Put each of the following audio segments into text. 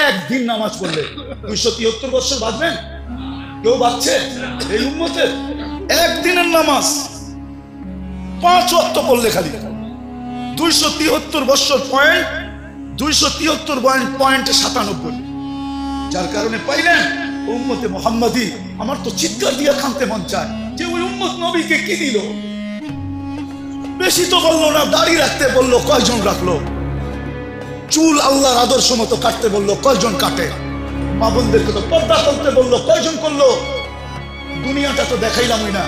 একদিন নামাজ পড়লে 273 বছর বাঁচবেন? কেউ বাঁচছে এই উম্মতের? একদিনের নামাজ 5 ওয়াক্ত পড়লে খালি 273 বছর পয়েন্ট 273.97। যার কারণে পাইলেন উম্মতে মুহাম্মাদি। আমার তো চিৎকার দিয়ে কাঁদতে মন চায় যে ওই উম্মত নবীকে কি দিল। বেশি তো বললো না, দাড়ি রাখতে বললো, কয়জন রাখলো? চুল আল্লাহর আদর্শ মতো কাটতে বললো, কয়জন কাটে? মা বোনদেরকে তো পর্দা করতে বললো, কয়জন করলো? দুনিয়াটা তো দেখাইলামই না।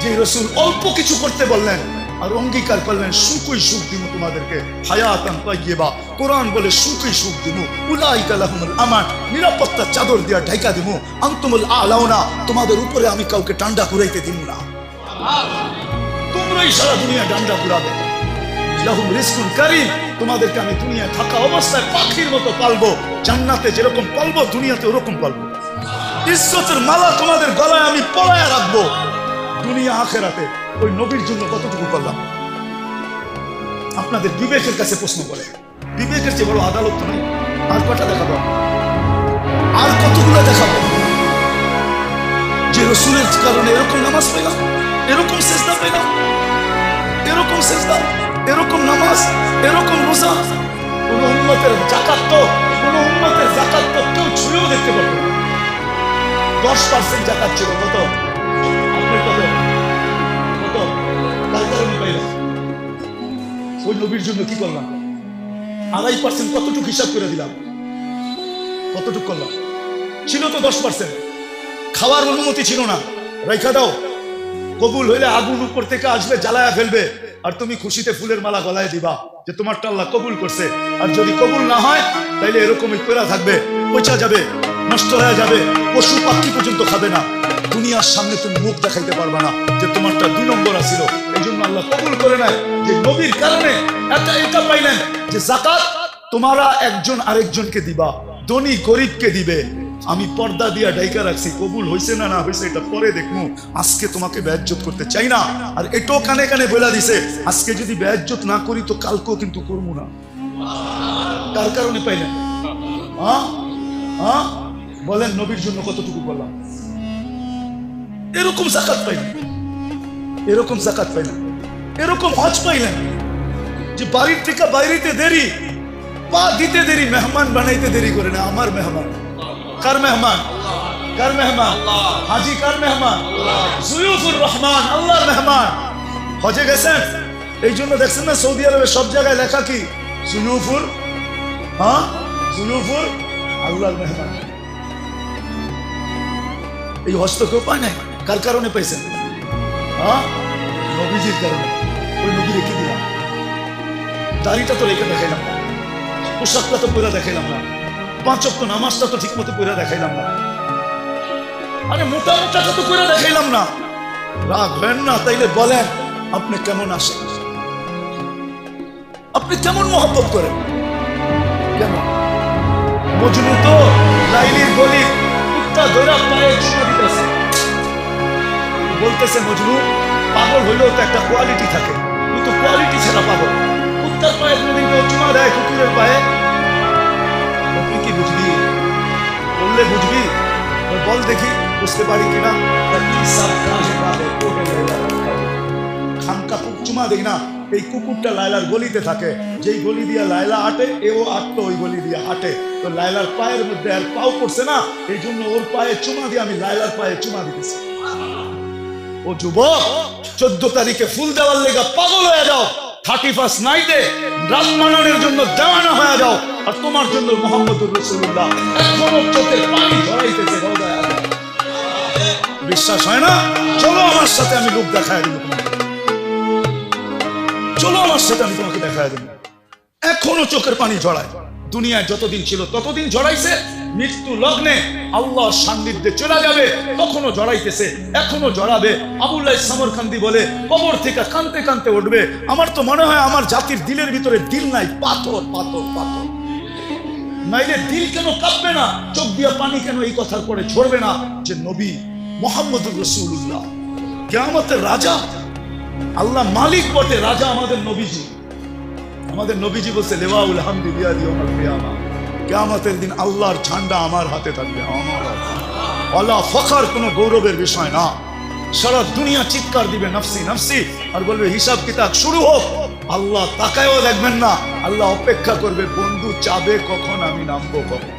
যে রাসূল অল্প কিছু করতে বললেন আর অঙ্গীকার করলেন, সুখই সুখ দিব তোমাদেরকে, হায়াতান তাইয়্যিবা। কোরআন বলে সুখই সুখ দিব, উলাইকা লাহুমুল আমান, নিরাপত্তার চাদর দিয়া ঢাকা দিব, আনতুমুল আলাউনা, তোমাদের উপরে আমি কাউকে ডান্ডা ঘুরাইতে দিব না, তোমরাই সারা দুনিয়া ডান্ডা ঘুরাবে। লাহুম রিজকুন কারীম, তোমাদেরকে আমি দুনিয়ায় থাকা অবস্থায় পাখির মতো পালবো, জান্নাতে যেরকম পালবো দুনিয়াতে ওরকম পালবো। ইজ্জতের মালা তোমাদের গলায় আমি পরায়া রাখবো, দুনিয়া আখেরাতে। ওই নবীর জন্য কতটুকু করলাম? আপনাদের বিবেকের কাছে প্রশ্ন করে, বিবেকের চেয়ে বড় আদালত তো নেই। আর কটা দেখাবো? আর কতগুলো দেখাবো যে রাসূলের কারণে এরকম নামাজ পেলাম, এরকম সিজদা পেলাম, এরকম সিজদা, এরকম নামাজ, এরকম রোজা। কোন উম্মতের যাকাত তো কেউ ছুঁয়েও দেখতে পারবে না। 10% যাকাত ছিল, কত? আপনার কত? তার কারণে পাইলাম। ওই নবীর জন্য কি করলাম? 2.5% কতটুকু হিসাব করে দিলাম? কতটুকু করলাম? ছিল তো 10%। খাওয়ার অনুমতি ছিল না, রাইখা দাও। কবুল হইলে আগুন উপর থেকে আসবে, জ্বালায়া ফেলবে, আর তুমি খুশিতে ফুলের মালা গলায় দিবা যে তোমারটা আল্লাহ কবুল করছে। আর যদি কবুল না হয় তাইলে এরকমই পেরা থাকবে, পচা যাবে, নষ্ট হয়ে যাবে, পশু পাখি পর্যন্ত খাবে না। দুনিয়ার সামনে তুমি মুখ দেখাইতে পারবে না যে তোমারটা 2 নম্বর আছিল। এই জন্য আল্লাহ কবুল করে নেয় যে নবীর কারণে এটা পাইলেন যে যাকাত তোমরা একজন আরেকজনকে দিবা, ধনী গরিবকে দিবে। আমি পর্দা দিয়া ডাইকা রাখছি, কবুল হয়েছে না হয়েছে এটা পরে দেখবো, আজকে তোমাকে বেয়াজ্জত করতে চাই না। আর এটাও কানে কানে বলে দিছে, আজকে যদি বেয়াজ্জত না করি তো কালকেও কিন্তু করবো না। তার কারণে পাইলেন? বলেন নবীর জন্য কতটুকু বললাম? এরকম যাকাত পাইলেন, এরকম যাকাত পাইলেন, এরকম হজ পাইলেন যে বাড়ির থেকে বাইরেতে দেরি, পা দিতে দেরি, মেহমান বানাইতে দেরি করে না। আমার মেহমান কার মেহমান? কার মেহমান? হাজি কার মেহমান? জুয়ুফুর রহমান, আল্লাহর মেহমান। হজে গেছেন, এই জন্য দেখছেন না সৌদি আরবে সব জায়গায় লেখা কি? জুয়ুফুর, জুয়ুফুর আল্লাহর মেহমান। এই হজ তো কেউ পায় নাই। কার কারণে পাইছেন? নবীজির কারণে। ওই নবী রেখে দিলাম, দাড়িটা তো রেখে দেখাইলাম না, পোশাকটা তো পরে দেখাইলাম না, 5 ওয়াক্ত নামাজটা তো ঠিক মতো পরে দেখাইলাম না, আরে মোটা মোটাটা তো পরে দেখাইলাম না। রাখবেন না তাইলে বলেন আপনি কেমন আসেন? আপনি কেমন মহব্বত করেন? কেমন? মজনু তো লাইলির গলি কুত্তা ধরে পায়ে চুমা দিতেছে, বলতেছে মজনু পাগল হইলেও তো একটা কোয়ালিটি থাকে, তুই তো কোয়ালিটি ছাড়া পাগল। কুত্তার পায়ে কোনদিন কেউ চুমা দেয় কুকুরের পায়ে? তুই কি বুঝবি? বললে বুঝবি, বল দেখি বুঝতে পারি কিনা। খানকা চুমা দেখি না, এই কুকুরটা লায়লার গলিতে থাকে, যেই গলি দিয়া লায়লা হাঁটে এও আটতো ওই গলি দিয়ে হাঁটে। তো লায়লার পায়ের মধ্যে আর পাও পড়ছে না, এই জন্য ওর পায়ে চুমা দিয়ে আমি লায়লার পায়ে চুমা দিতেছি। ও যুবক, 14 তারিখে ফুল দেওয়ার লেগা পাগল হয়ে যাও, 31 নাইটে রাত মানানোর জন্য দেওয়ানা হয়ে যাও, আর তোমার জন্য মুহাম্মদুর রাসূলুল্লাহ এখনো চোখের পানি ঝরাইতেছে। বিশ্বাস হয় না? চলো আমার সাথে, আমি লোক দেখায় দেবো তোমাকে। চলো আমার সাথে, আমি তোমাকে দেখায় দেবো। এখনো চোখের পানি ঝরায়, দুনিয়ায় যতদিন ছিল ততদিন ঝরাইছে। মৃত্যু লগ্নে আল্লাহর সান্নিধ্যে চলে যাবে তখনও জড়াইতেছে, এখনো জড়াবে। আবুল্লাহ সামরকান্দি বলে কবর থেকে কানতে কানতে উঠবে। আমার তো মনে হয় আমার জাতির দিলের ভিতরে দিল নাই, পাথর পাথর পাথর। নাইলে দিল কেন কাঁপবে না, চোখ দিয়া পানি কেন এই কথার পরে ঝরবে না যে নবী মুহাম্মদুর রাসূলুল্লাহ কিয়ামতের রাজা, আল্লাহ মালিক বটে, রাজা আমাদের নবীজি। আমাদের নবীজি বলছে লেওয়াউল হামদি বিয়াদি ইয়াউমাল কিয়ামা, কিয়ামতের দিন আল্লাহর ঝান্ডা আমার হাতে থাকবে, আমার হাতে। আল্লাহ ফখর কোনো গৌরবের বিষয় না। সারা দুনিয়া চিৎকার দিবে নফসি নফসি, আর বলবে হিসাব কিতাব শুরু হোক। আল্লাহ তাকায়ও দেখবেন না, আল্লাহ অপেক্ষা করবে বন্ধু চাবে কখন আমি নামবো কখন।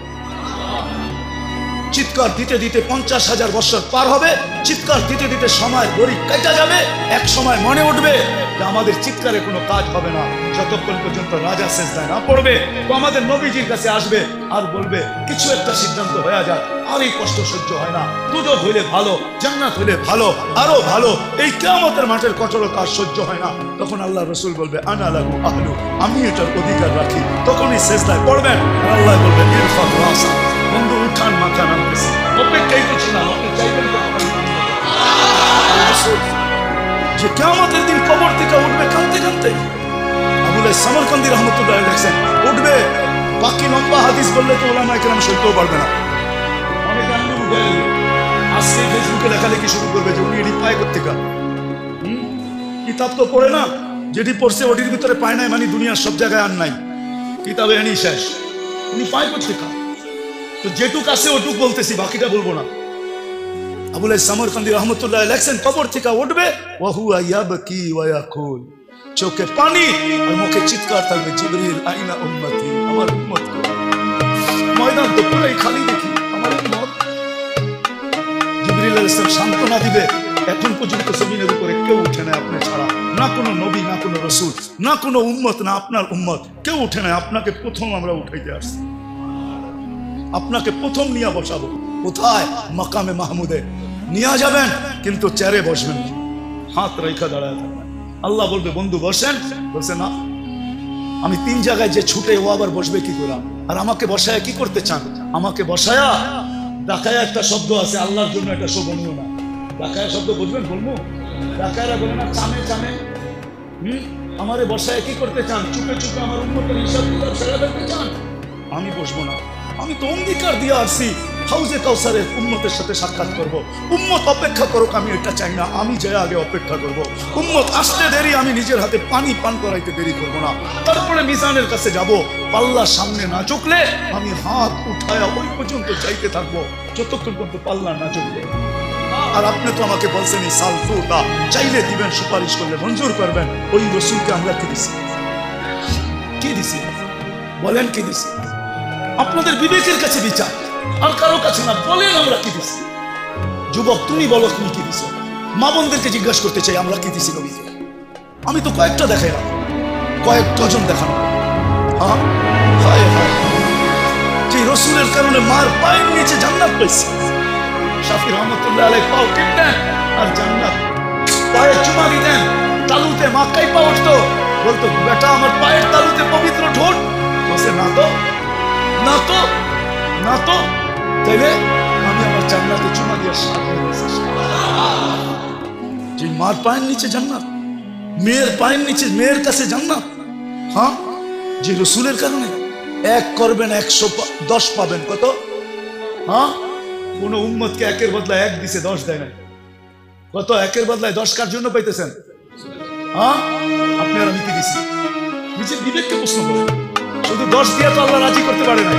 চিৎকার দিতে দিতে 50,000 বছর পার হবে, চিৎকার দিতে দিতে সময় গড়ি কেটে যাবে। এক সময় মনে উঠবে যে আমাদের চিৎকারে কোনো কাজ হবে না, যতক্ষণ পর্যন্ত রাজা সেজদায় না পড়বে। তো আমাদের নবীজির কাছে আসবে আর বলবে কিছু একটা সিদ্ধান্ত হয়ে যায়, আর এই কষ্ট সহ্য হয় না, দুজক হইলে ভালো, জান্নাত হইলে ভালো, আরো ভালো, এই কিয়ামতের মাঠের কঠোরতা আর সহ্য হয় না। তখন আল্লাহ রসুল বলবে আনা লাহু আহলু, আমি এটার অধিকার রাখি। তখনই সেজদায় পড়বেন আর আল্লাহ বলবেন ইরফা রাসা, বন্ধু উঠান মাথা নামতেছে। অপেক্ষাই করছিলাম, আপনি চাইবেন যে কিয়ামতের দিন কবর থেকে উঠবে কাঁদতে কাঁদতে। আবুল সামরকান্দি রহমতুল্লাহ লিখছেন উঠবে, বাকি লম্বা হাদিস বললে তো ওলামায়ে কেরাম সইতেও পারবে না। অনেকে আঙ্গুল উঠে আজকে ফেসবুকে লেখালেখি শুরু করবে যে উনি এটি পায় কোত্থেকে। কিতাব তো পড়ে না, যেটি পড়ছে ওটির ভিতরে পায় নাই, মানে দুনিয়ার সব জায়গায় আর নাই, কিতাবে এনি শেষ, উনি পায় কোত্থেকে। তো যেটুক আছে ওটুক বলতেছি, বাকিটা বলবো না। আবুল সামরকান্দি রহমতুল্লাহ লেখছেন কবর থেকে উঠবে, ওয়াহুয়া ইয়াবকি ওয়া ইয়াকুল, চোখে পানি আর মুখে চিৎকার থাকবে, জিবরিল আইনা উম্মতি, আমার উম্মত কো। ময়দান তো পুরাই খালি দেখি, আমার উম্মত। জিবরিল আলাইহিস সালাম সান্ত্বনা দিবে, এখন পর্যন্ত জমিনের উপরে কেউ উঠে নাই আপনি ছাড়া, না কোনো নবী, না কোনো রাসূল, না কোনো উম্মত, না আপনার উম্মত, কেউ উঠে নাই। আপনাকে প্রথম আমরা উঠাইতে আসছি, আপনাকে প্রথম নিয়ে বসাবো। কোথায়? মাকামে মাহমুদে নিয়ে যাবেন, কিন্তু চেয়ারে বসবেন, হাত রেখা দাঁড়ায় থাকবেন। আল্লাহ বলবে বন্ধু বসেন, বলছে না আমি 3 জায়গায় যে ছুটে, ও আবার বসবে কি করে? আর আমাকে বসায়া কি করতে চান? আমাকে বসায়া ডাকায়া একটা শব্দ আছে আল্লাহর জন্য, একটা শোভনীয় না। ডাকায়া শব্দ বুঝবেন? বলবো ডাকায়রা বলে না চামে চামে। আমারে বসায়া কি করতে চান? চুপে চুপে আমার উম্মতের হিসাব কিতাব সেরা দেখতে চান? আমি বসবো না। আমি তো অঙ্গীকার দিয়ে আসছি হাউজে কাউসারের উম্মতের সাথে সাক্ষাৎ করব। উম্মত অপেক্ষা করুক, আমি এটা চাই না, আমি যে আগে অপেক্ষা করব। উম্মত আসতে দেরি, আমি নিজের হাতে পানি পান করাইতে দেরি করব না। তারপরে মিজানের কাছে যাব, পাল্লা সামনে না ঝুঁকলে আমি হাত উঠায়া ওই পর্যন্ত চাইতে থাকবো যতক্ষণ পর্যন্ত পাল্লা না ঝুঁকবে। আর আপনি তো আমাকে বলছেন সালফুটা চাইলে দিবেন, সুপারিশ করলে মঞ্জুর করবেন। ওই রসুলকে আমরা কি দিছি? কি দিছি বলেন? কি দিছি? আপনাদের বিবেকের কাছে বিচার, আর কারো কাছে না। বলেন আমরা কি দিছি? যুবক তুমি বলো তুমি কি দিছো? মা বোনদেরকে জিজ্ঞাসা করতে চাই আমরা কি দিছি নবীকে? আমি তো কয়েকটা দেখাইলাম, কয়েক ডজন দেখানো। হ্যাঁ হায় হায়, যে রসুলের কারণে মার পায়ের নিচে জান্নাত পাইছি। শাফি রহমতুল্লাহ আলাইহি পাও টিপতেন আর জান্নাত, পায়ে চুমা দিতেন, তালুতে মা কাইপা উঠতো, বলতো বেটা আমার পায়ের তালুতে পবিত্র ঠোঁট। বসে না তো, না তো, না তো, তাইলে আমি আমার জান্নাতে চুমা দিয়ে যে মার পায়ের নিচে জান্নাত, মেয়ের পায়ের নিচে, মেয়ের কাছে জান্নাত। হ্যাঁ, যে রসুলের কারণে 1 করবেন 110 পাবেন। কত? হ্যাঁ, কোন উম্মতকে 1-এর বদলায় 1 দিছে, 10 দেয় না। কত? 1-এর বদলায় 10 কার জন্য পাইতেছেন? হ্যাঁ, আপনি আর আমি কি দিছি? নিজের বিবেককে প্রশ্ন করেন। শুধু 10 দিয়ে তো আল্লাহ রাজি করতে পারে না।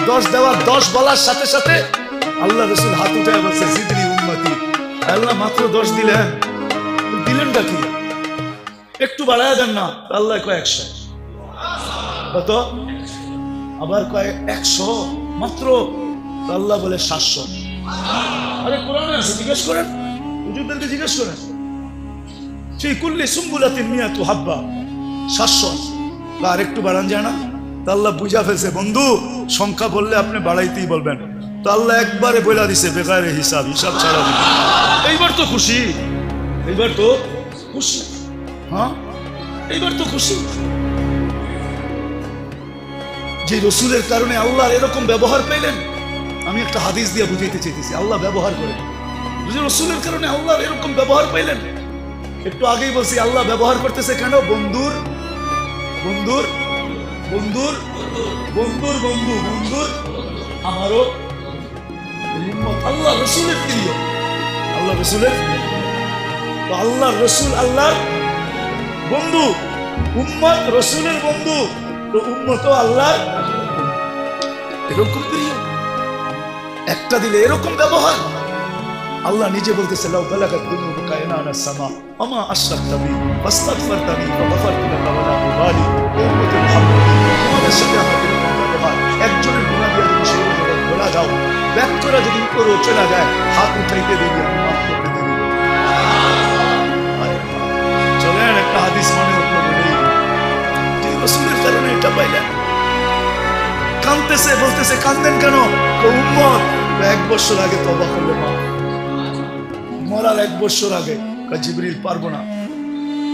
10 দেওয়ার 10 বলার সাথে সাথে আল্লাহ রসুল হাত উঠে বলছে জিদনি উম্মতি। আল্লাহ মাত্র 10 দিলেন, দিলেনটা কি? একটু বাড়ায় দেন না, আল্লাহ কয় 100। কত? আবার কয় 100 মাত্র, আল্লাহ বলে 700। আরে কোরআনে আছে, জিজ্ঞেস করেন, হুজুরদেরকে জিজ্ঞেস করেন। সেই কুল্লি সুম্বুলাতিন মিয়াতু হাব্বা, 700। আর একটু বাড়ান যায় না? তা আল্লাহ বুঝা ফেলছে বন্ধু সংখ্যা বললে আপনি বাড়াইতেই বলবেন। তো আল্লাহ একবারে বলে দিছে বেকারে হিসাব, হিসাব ছাড়া দিবে। এইবার তো খুশি, এইবার তো খুশি। হ্যাঁ, এইবার তো খুশি। যে রসুলের কারণে আল্লাহর এরকম ব্যবহার পেলেন। আমি একটা হাদিস দিয়ে বুঝাইতে চাইতেছি, আল্লাহ ব্যবহার করে। রসুলের কারণে আল্লাহর এরকম ব্যবহার পাইলেন। একটু আগেই বলছি আল্লাহ ব্যবহার করতেছে কেন? বন্ধুর বন্ধুর বন্ধুর বন্ধুর বন্ধু, বন্ধুর আমারও আল্লাহ রসুলের প্রিয়, আল্লাহ রসুলের। তো আল্লাহ রসুল আল্লাহর বন্ধু, উম্মত রসুলের বন্ধু, তো উম্মত আল্লাহর। এরকম প্রিয়, একটা দিলে এরকম ব্যবহার। আল্লাহ নিজে বলতেছে লাউ বালাগাত যুনুবুকা ইনানা সামা ওমা আশরাকতা বি ফাস্তাগফারতানি ফাগফারতু লাকা ওয়ালা উবালি। উম্মতে মুহাম্মদ, তোমাদের সাথে আমার এরকম ব্যবহার। একজনের গুনাহ দিয়ে যদি সৌর জগৎ ভোলা যাও, ব্যাক করে যদি উপরেও চলে যায়, হাত উঠাইতে দেরি, আমি মাফ করতে দেরি। চলেন একটা হাদিস মনে উঠলো, বলি যে রাসূলের কারণে এটা পাইলেন। কাঁদতেছে, বলতেছে কাঁদেন কেন? উম্মত 1 বছর আগে তওবা করলে মা, মরার 1 বছর আগে জিবরিল পারবো না,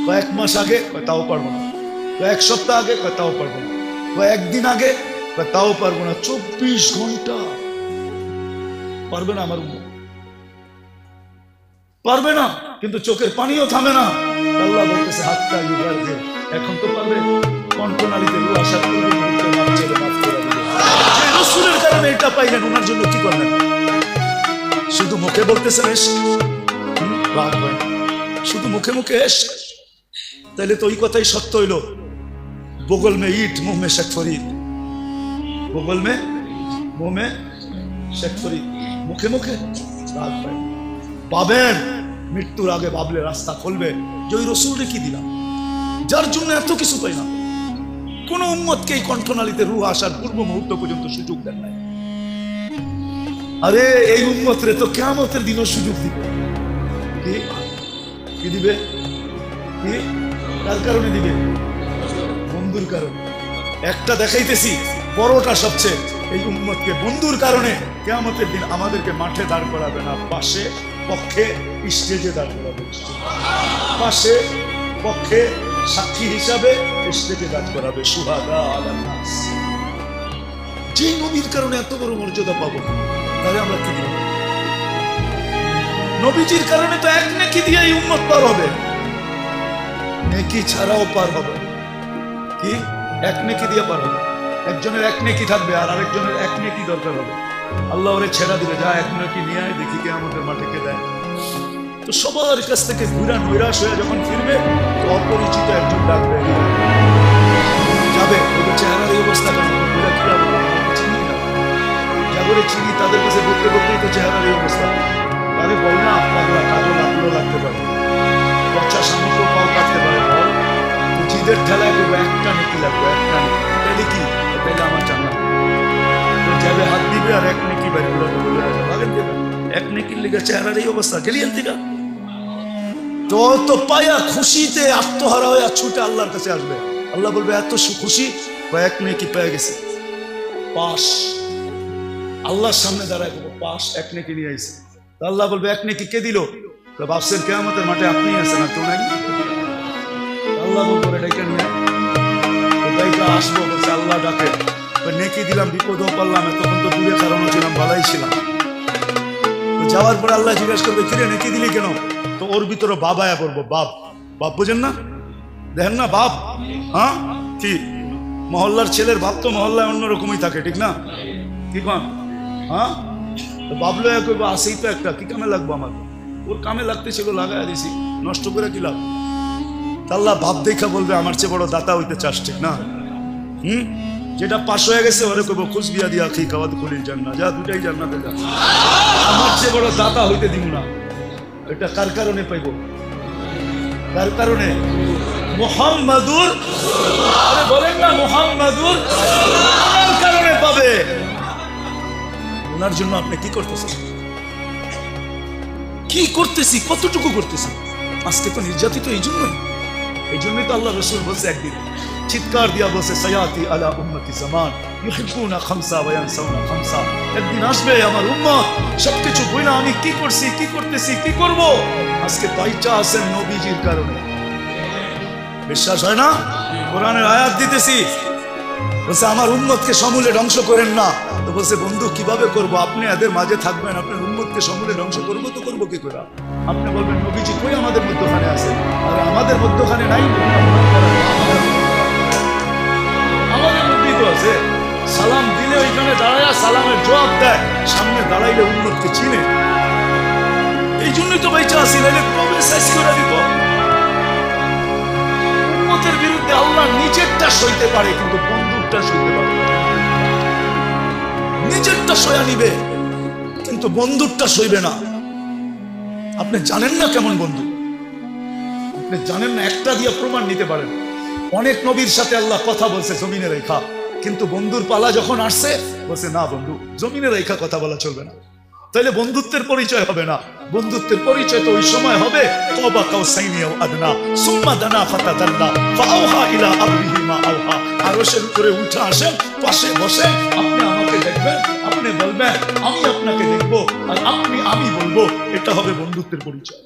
কয়েক মাস আগে তাও পারবো না, কয়েক সপ্তাহ আগে তাও পারবো না, কয়েকদিন আগে তাও পারবো না, 24 ঘন্টা পারবে না আমার উম্মত, পারবে না। কিন্তু চোখের পানিও থামে না। আল্লাহ বলতেছে হাতটা ইউগারকে, এখন তো পারবে, কণ্ঠনালীতে রূহ আশা করবে, মাফ ছেড়ে মাফ করে দিবে। রাসূলের কারণে এটা পাইলেন, ওনার জন্য কি করলেন? শুধু মুখে বলতেছেন এসক, রাগ হয়, শুধু মুখে মুখে এসক, তাহলে তো ওই কথাই সত্য হইল, বগল মে ইট মুহ মে শেখ ফরিদ, বগল মে মুহ মে শেখ ফরিদ, মুখে মুখে রাগ হয়। পাবেন মৃত্যুর আগে, ভাবলে রাস্তা খুলবে যে ওই রসুলকে কি দিলাম, যার জন্য এত কিছু পাই না। কোন উম্মতকে এই কণ্ঠনালীতে রূহ আসার পূর্ব মুহূর্ত পর্যন্ত সুযোগ দেন নাই। আরে এই উম্মতরে তো কিয়ামতের দিনও সুযোগ দিবে। কি দিবে? কি কার কারণে দিবে? বন্ধুর কারণে। একটা দেখাইতেছি, বড়টা সবচেয়ে, এই উম্মতকে বন্ধুর কারণে কিয়ামতের দিন আমাদেরকে মাঠে দাঁড় করাবে না, পাশে পক্ষে স্টেজে দাঁড় করাবে, পাশে পক্ষে সাক্ষী হিসাবে স্টেজে দাঁড় করাবে। সুহাদা আলান নাস। যে নবীর কারণে এত বড় মর্যাদা পাবো, তাহলে আমরা কি দিব? নবীজির কারণে তো এক নেকি দিয়ে এই উম্মত পার হবে, নেকি ছাড়াও পার হবে। কি এক নেকি দিয়ে পার হবে? একজনের 1 নেকি থাকবে আর আরেকজনের 1 নেকি দরকার হবে। আল্লাহ ওরে ছেড়া দিবে, যা 1 নেকি নিয়ে আয়, দেখি কে আমাদের মাঠে কে দেয়। তো সবার কাছ থেকে ঘুরা নৈরাশ হয়ে যখন ফিরবে, তো অপরিচিত একজন ডাকবে, যাবে, ওদের চেহারার এই অবস্থা কেন? চিনি না, যাগরে চিনি, তাদের কাছে বলতে বলতেই তো চেহারার এই অবস্থা। আরে বল না, পাগলা, কাজও লাগলো লাগতে পারে, পচা সামগ্র পাও কাটতে পারে, বল জিদের ঠেলায় করবো, একটা নেকি লাগবে, একটা নেকি, তাইলে কি? তাইলে আমার জানা যাবে, হাত দিবে আর 1 নেকি বাড়ি করে বলে ভাগেন দেবে। 1 নেকির লেগে চেহারার এই অবস্থা, গেলিয়েন দিকা তো পায়া খুশিতে আত্মহারা হয়ে ছুটে আল্লাহর কাছে আসবে। আল্লাহ বলবে এত খুশি, 1 নেকি পেয়ে গেছে, পাস। আল্লাহর সামনে দাঁড়ায় পাস, 1 নেকি নিয়ে আইছে। আল্লাহ বলবে 1 নেকি কে দিল? ভাবছেন কিয়ামতের মাঠে আপনি আছেন আর কেউ নাই? আল্লাহ বলবো এটাকে নিয়ে আসবো, বলছে আল্লাহ ডাকে, নেকি দিলাম, বিপদও পারলাম, তখন তো দূরে কারণ ছিলাম, ভালাই ছিলাম। যাওয়ার পরে আল্লাহ জিজ্ঞাসা করবে কিরে নেকি দিলি কেন? তো ওর ভিতরে বাবায়া পড়বো, বাপ, বাপ বুঝেন না, দেখেন না বাপ, হ্যাঁ কি মহল্লার ছেলের বাপ তো মহল্লায় অন্যরকমই থাকে, ঠিক না? কি কন? হ্যাঁ বাবলো কইব আসেই তো একটা, কি কামে লাগবো আমার? ওর কামে লাগতে ছিল, লাগাই দিছি, নষ্ট করে কি লাভ? আল্লাহ ভাব দেখা বলবে আমার চেয়ে বড় দাতা হইতে চাস, ঠিক না? যেটা পাশ হয়ে গেছে ওরে কইব খুশ বিয়া দিয়া খি খাওয়াতে খুলির জান্নাত, যা দুটাই জান্নাতে যা, আমার চেয়ে বড় দাতা হইতে দিব না। এটা কার কারণে পাইব? কার কারণে? মুহাম্মাদুর, আরে বলেন না মুহাম্মাদুর, কার কারণে পাবে? ওনার জন্য আপনি কি করতেছেন? কি করতেছি, কতটুকু করতেছি? আজকে তো নির্যাতিত এই জন্যই তো আল্লাহ রাসূল বলছে, একদিন চিৎকার দিয়া বলছে সায়াতি আলা উম্মতি জামান ইউহিব্বুনা খামসা ওয়া ইয়ানসাউনা খামসা। একদিন আসবে আমার উম্মত সবকিছু বইলা আমি কি করছি, কি করতেছি, কি করব, আজকে বাইচা আছেন নবীজির কারণে। বিশ্বাস হয় না? কোরআনের আয়াত দিতেছি, বলছে আমার উম্মতকে সমূলে ধ্বংস করেন না। তো বলছে বন্ধু কিভাবে করব? আপনি এদের মাঝে থাকবেন, আপনার উম্মতকে সমূলে ধ্বংস করবো তো করবো কি করে? আপনি বলবেন নবীজি কই আমাদের মধ্যখানে আছে? আর আমাদের মধ্যখানে নাই, আমাদের মধ্যেই তো আছে। সালাম দিলে ওইখানে দাঁড়ায় সালামের জবাব দেয়, সামনে দাঁড়াইলে উম্মতকে চিনে। এই জন্যই তো বাইচা আসি, নাইলে কবে শেষ করে দিত। উম্মতের বিরুদ্ধে আল্লাহ নিজেরটা সইতে পারে, কিন্তু বন্ধুরটা সইতে পারে না। সয়া নিবে, কিন্তু বন্ধুরটা সইবে না। আপনি জানেন না কেমন বন্ধু, আপনি জানেন না। একটা দিয়ে প্রমাণ নিতে পারেন। অনেক নবীর সাথে আল্লাহ কথা বলছে জমিনে রেখা, কিন্তু বন্ধুর পালা যখন আসছে বলছে না বন্ধু, জমিনে রেখা কথা বলা চলবে না। তাইলে বন্ধুত্বের পরিচয় হবে না। বন্ধুত্বের পরিচয় তো ওই সময় হবে কবা কাউসাইনি আও আদনা সুম্মা দানা ফাতাদাল্লা ফাআওহা ইলা আবদিহি মা আওহা। আরশের উপরে উঠে আসেন, পাশে বসে আপনি আমাকে দেখবেন, আপনি বলবেন আমি আপনাকে দেখবো, আর আপনি আমি বলবো। এটা হবে বন্ধুত্বের পরিচয়।